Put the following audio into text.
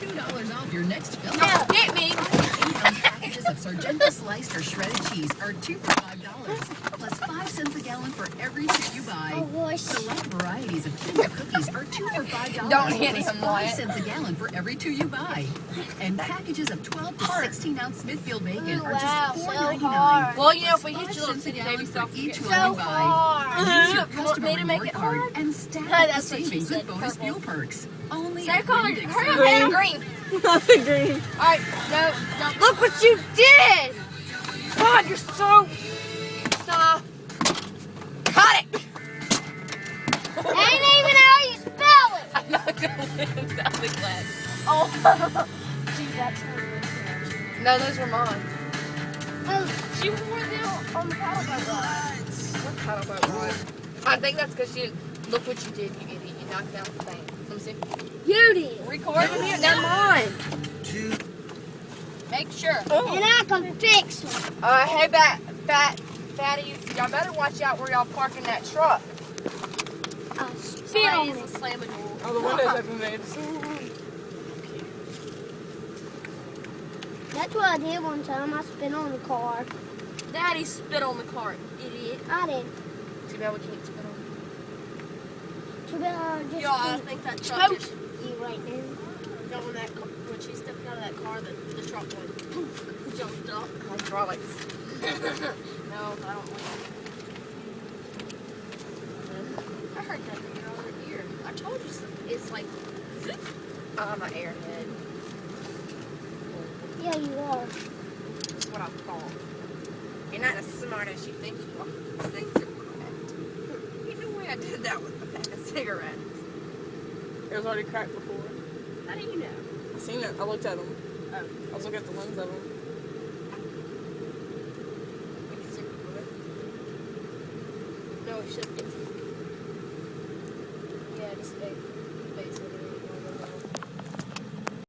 $2 off your next fill. No, hit me. 8-ounce packages of Sargento sliced or shredded cheese are 2 for $5, plus 5 cents a gallon for every 2 you buy. Oh, gosh. Select varieties of Kinder cookies are 2 for $5, Don't hit plus him, 5 Wyatt. cents a gallon for every 2 you buy. And packages of 12 to 16-ounce Smithfield bacon are Wow, just so $4.99. hard. Well, you know, if plus we hit 5 you little cents a titty gallon baby for stuff, each So one you buy. hard. Use your You want me customer to make reward it card hard? and stack That's the what she savings said, with bonus purple. fuel perks. Only Say at color. Green Hurry up, Dixon. and green. Nothing green. All right, no. Look what you did. God, you're so. Cut it. That ain't even how you spell it. I'm not gonna win out the glass. Oh. Gee, that's No, those are mine. Oh, she wore them on the paddle boat ride. What kind of boat ride? I think that's because you look what you did, you idiot. You knocked down the thing. Let me see. You did. Recording you? Never mind. Make sure. And I can fix them. Hey, fatties, y'all better watch out where y'all parking that truck. I'll spit on Somebody's it. a slam a door. Oh, the windows have been made. That's what I did one time. I spit on the car. Daddy spit on the cart, idiot. I did. Too bad we can't spit on. Too bad I just Y'all, I can't think that truck choke is. you right now. When that when she stepped out of that car, the truck went poof, jumped up. Hydraulics. No, I don't like it. I heard that in your other ear. I told you it's like I'm an airhead. Yeah, you are. That's what I thought. You're not as smart as you think you are. These things are cracked. You know why I did that with a pack of cigarettes? It was already cracked before. How do you know? I seen it. I looked at them. Oh. I was looking at the lens of them. We can stick with it. No, it should be. Yeah, just fake.